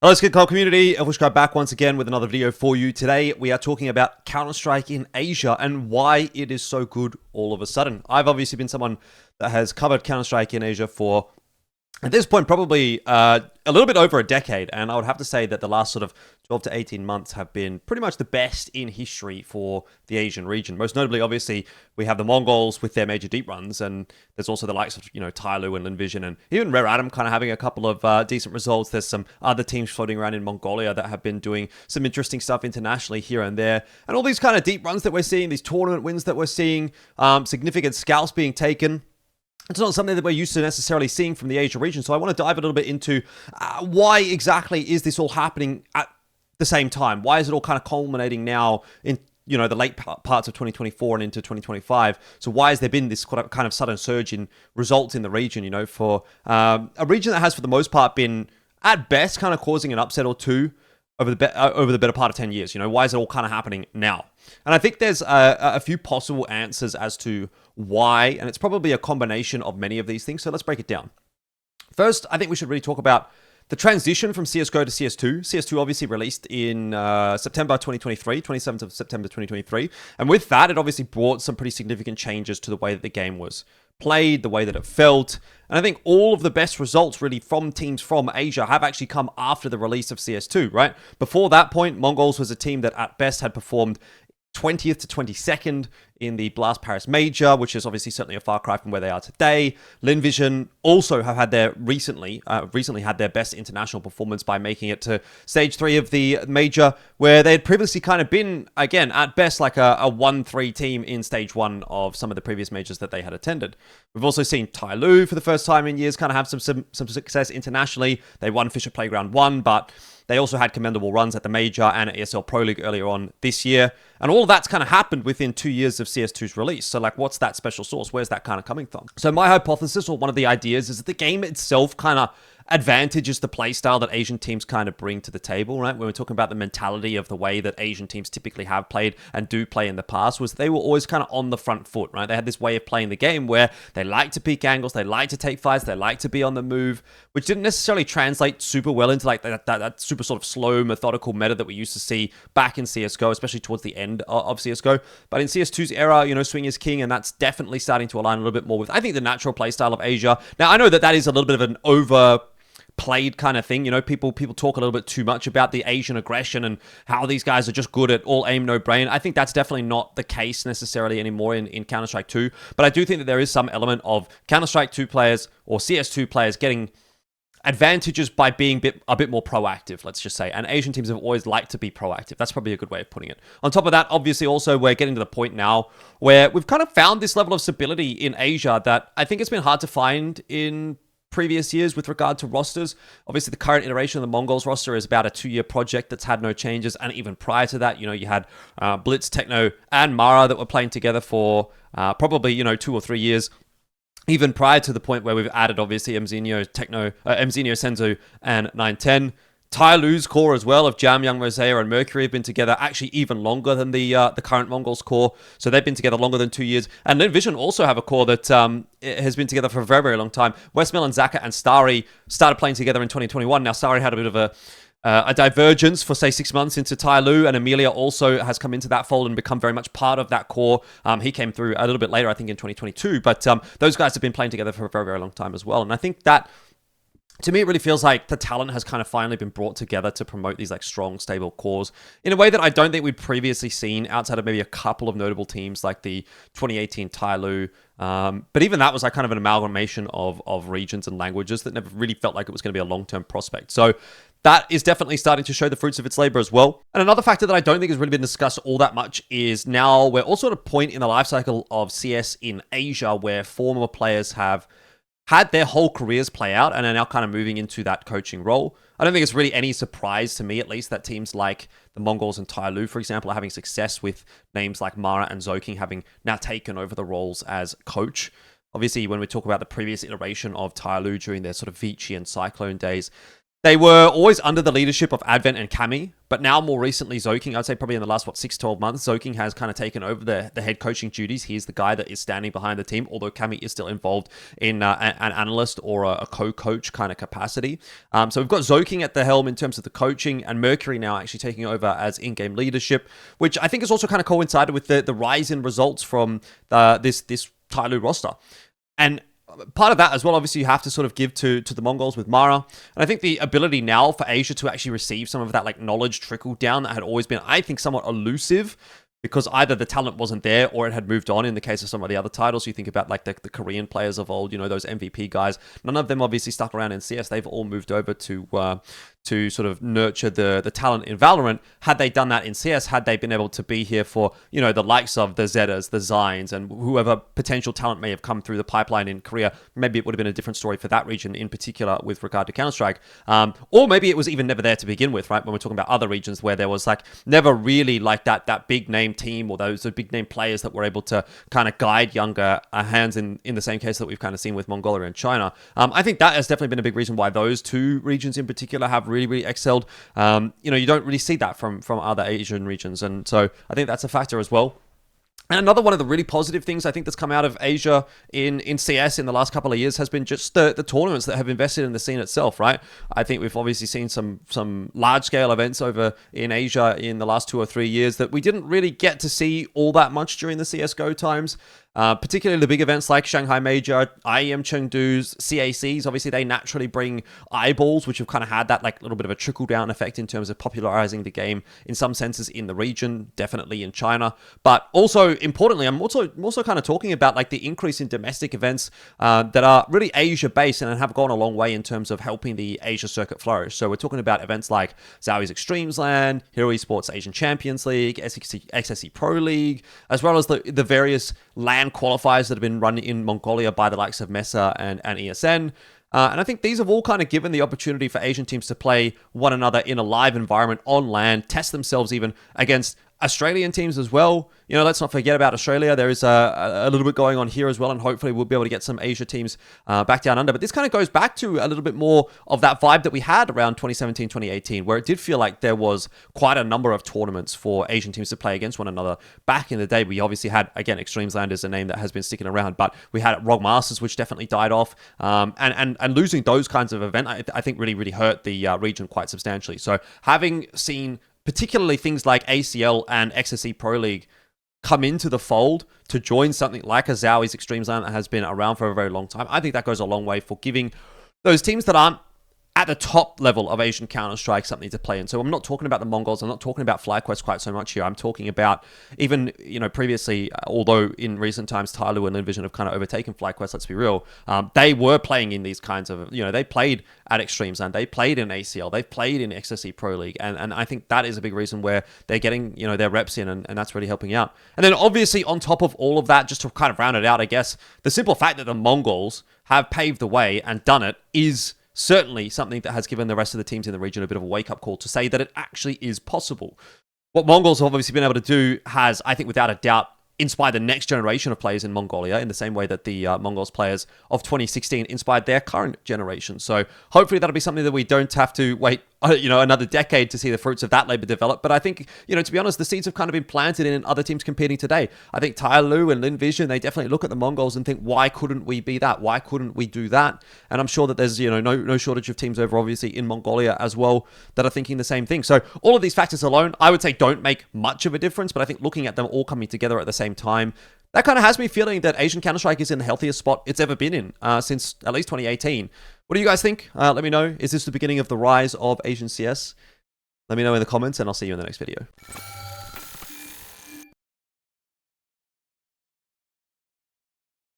Hello, SkinClub community. ELFISHGUY back once again with another video for you. Today, we are talking about Counter-Strike in Asia and why it is so good all of a sudden. I've obviously been someone that has covered Counter-Strike in Asia for, at this point, probably a little bit over a decade. And I would have to say that the last sort of 12 to 18 months have been pretty much the best in history for the Asian region. Most notably, obviously, we have the Mongols with their major deep runs. And there's also the likes of, Tyloo and Linvision and even Rare Atom kind of having a couple of decent results. There's some other teams floating around in Mongolia that have been doing some interesting stuff internationally here and there. And all these kind of deep runs that we're seeing, these tournament wins that we're seeing, significant scalps being taken. It's not something that we're used to necessarily seeing from the Asia region. So I want to dive a little bit into why exactly is this all happening at the same time? Why is it all kind of culminating now in the late parts of 2024 and into 2025? So why has there been this kind of sudden surge in results in the region, for a region that has for the most part been at best kind of causing an upset or two over the better part of 10 years? Why is it all kind of happening now? And I think there's a few possible answers as to why, and it's probably a combination of many of these things. So let's break it down. First, I think we should really talk about the transition from CSGO to CS2. CS2 obviously released in September 2023, 27th of September 2023. And with that, it obviously brought some pretty significant changes to the way that the game was played, the way that it felt. And I think all of the best results really from teams from Asia have actually come after the release of CS2, right? Before that point, Mongols was a team that at best had performed 20th to 22nd in the Blast Paris Major, which is obviously certainly a far cry from where they are today. Linvision also have had their recently had their best international performance by making it to stage 3 of the Major, where they had previously kind of been, again, at best like a 1-3 team in stage 1 of some of the previous majors that they had attended. We've also seen Tyloo for the first time in years kind of have some success internationally. They won Fisher Playground 1, but they also had commendable runs at the Major and at ESL Pro League earlier on this year. And all of that's kind of happened within 2 years of CS2's release. So what's that special sauce? Where's that kind of coming from? So my hypothesis, or one of the ideas, is that the game itself kind of advantages the playstyle that Asian teams kind of bring to the table, right? When we're talking about the mentality of the way that Asian teams typically have played and do play in the past, was they were always kind of on the front foot, right? They had this way of playing the game where they like to peek angles, they like to take fights, they like to be on the move, which didn't necessarily translate super well into that super sort of slow, methodical meta that we used to see back in CSGO, especially towards the end of CSGO. But in CS2's era, swing is king, and that's definitely starting to align a little bit more with, I think, the natural playstyle of Asia. Now, I know that is a little bit of an overplayed kind of thing. People talk a little bit too much about the Asian aggression and how these guys are just good at all aim, no brain. I think that's definitely not the case necessarily anymore in Counter-Strike 2. But I do think that there is some element of Counter-Strike 2 players or CS2 players getting advantages by being a bit more proactive, let's just say. And Asian teams have always liked to be proactive. That's probably a good way of putting it. On top of that, obviously, also, we're getting to the point now where we've kind of found this level of stability in Asia that I think it's been hard to find in previous years with regard to rosters. Obviously, the current iteration of the Mongols roster is about a 2-year project that's had no changes. And even prior to that, you had Blitz, Techno, and Mara that were playing together for probably, 2 or 3 years. Even prior to the point where we've added, obviously, Mzinho, Senzu, and 910. Tyloo's core as well of Jam, Young, Rosea, and Mercury have been together actually even longer than the current Mongols core. So they've been together longer than 2 years. And Linvision also have a core that has been together for a very, very long time. Westmill, Zaka, and Starry started playing together in 2021. Now, Starry had a bit of a divergence for, say, 6 months into Tyloo, and Amelia also has come into that fold and become very much part of that core. He came through a little bit later, I think, in 2022, but those guys have been playing together for a very, very long time as well. And I think that, to me, it really feels like the talent has kind of finally been brought together to promote these strong, stable cores in a way that I don't think we'd previously seen outside of maybe a couple of notable teams like the 2018 Tyloo. But even that was kind of an amalgamation of regions and languages that never really felt like it was going to be a long-term prospect. So that is definitely starting to show the fruits of its labor as well. And another factor that I don't think has really been discussed all that much is now we're also at a point in the life cycle of CS in Asia where former players have had their whole careers play out and are now kind of moving into that coaching role. I don't think it's really any surprise to me, at least, that teams like the Mongols and Tyloo, for example, are having success with names like Mara and Zoking having now taken over the roles as coach. Obviously, when we talk about the previous iteration of Tyloo during their sort of Vici and Cyclone days, They were always under the leadership of Advent and Cammy, but now more recently Zoking, I'd say probably in the last, 6-12 months, Zoking has kind of taken over the head coaching duties. He's the guy that is standing behind the team, although Cammy is still involved in an analyst or a co-coach kind of capacity. So we've got Zoking at the helm in terms of the coaching, and Mercury now actually taking over as in-game leadership, which I think is also kind of coincided with the rise in results from this Tyloo roster. And part of that as well, obviously, you have to sort of give to the Mongols with Mara. And I think the ability now for Asia to actually receive some of that like knowledge trickle down that had always been, I think, somewhat elusive, because either the talent wasn't there or it had moved on in the case of some of the other titles. You think about like the Korean players of old, those MVP guys. None of them obviously stuck around in CS. They've all moved over to sort of nurture the talent in Valorant. Had they done that in CS, had they been able to be here for, the likes of the Zetas, the Zynes, and whoever potential talent may have come through the pipeline in Korea, maybe it would have been a different story for that region in particular with regard to Counter-Strike. Or maybe it was even never there to begin with, right? When we're talking about other regions where there was like never really like that big name team or those big name players that were able to kind of guide younger hands in the same case that we've kind of seen with Mongolia and China. I think that has definitely been a big reason why those two regions in particular have really, really excelled. You don't really see that from other Asian regions. And so I think that's a factor as well. And another one of the really positive things I think that's come out of Asia in CS in the last couple of years has been just the tournaments that have invested in the scene itself, right? I think we've obviously seen some large-scale events over in Asia in the last 2 or 3 years that we didn't really get to see all that much during the CSGO times. Particularly the big events like Shanghai Major, IEM Chengdu's, CACs. Obviously, they naturally bring eyeballs, which have kind of had that like little bit of a trickle-down effect in terms of popularizing the game in some senses in the region, definitely in China. But also, importantly, I'm also kind of talking about like the increase in domestic events that are really Asia-based and have gone a long way in terms of helping the Asia circuit flourish. So we're talking about events like Zowie's Extremes LAN, Hero Esports Asian Champions League, XSC Pro League, as well as the various LAN qualifiers that have been run in Mongolia by the likes of Mesa and ESN. And I think these have all kind of given the opportunity for Asian teams to play one another in a live environment on LAN, test themselves even against Australian teams as well. Let's not forget about Australia. There is a little bit going on here as well, and hopefully we'll be able to get some Asia teams back down under. But this kind of goes back to a little bit more of that vibe that we had around 2017, 2018, where it did feel like there was quite a number of tournaments for Asian teams to play against one another. Back in the day, we obviously had, again, Extremes Land is a name that has been sticking around, but we had ROG Masters, which definitely died off. And losing those kinds of events, I think really, really hurt the region quite substantially. So having seen particularly things like ACL and XSC Pro League come into the fold to join something like a Zowie's Extremes LAN that has been around for a very long time, I think that goes a long way for giving those teams that aren't at the top level of Asian Counter-Strike something to play in. So I'm not talking about the Mongols, I'm not talking about FlyQuest quite so much here. I'm talking about even, previously, although in recent times Tyloo and Envision have kind of overtaken FlyQuest, let's be real, they were playing in these kinds of, they played at Extremes and they played in ACL, they've played in XSC Pro League, and I think that is a big reason where they're getting, their reps in, and that's really helping out. And then obviously on top of all of that, just to kind of round it out, I guess, the simple fact that the Mongols have paved the way and done it is certainly something that has given the rest of the teams in the region a bit of a wake-up call to say that it actually is possible. What Mongols have obviously been able to do has, I think, without a doubt, inspired the next generation of players in Mongolia in the same way that the Mongols players of 2016 inspired their current generation. So hopefully that'll be something that we don't have to wait another decade to see the fruits of that labor develop. But I think, to be honest, the seeds have kind of been planted in other teams competing today. I think Tyloo and Envision, they definitely look at the Mongols and think, why couldn't we be that? Why couldn't we do that? And I'm sure that there's, no shortage of teams over, obviously, in Mongolia as well that are thinking the same thing. So all of these factors alone, I would say don't make much of a difference, but I think looking at them all coming together at the same time, that kind of has me feeling that Asian Counter-Strike is in the healthiest spot it's ever been in since at least 2018. What do you guys think? Let me know. Is this the beginning of the rise of Asian CS? Let me know in the comments, and I'll see you in the next video.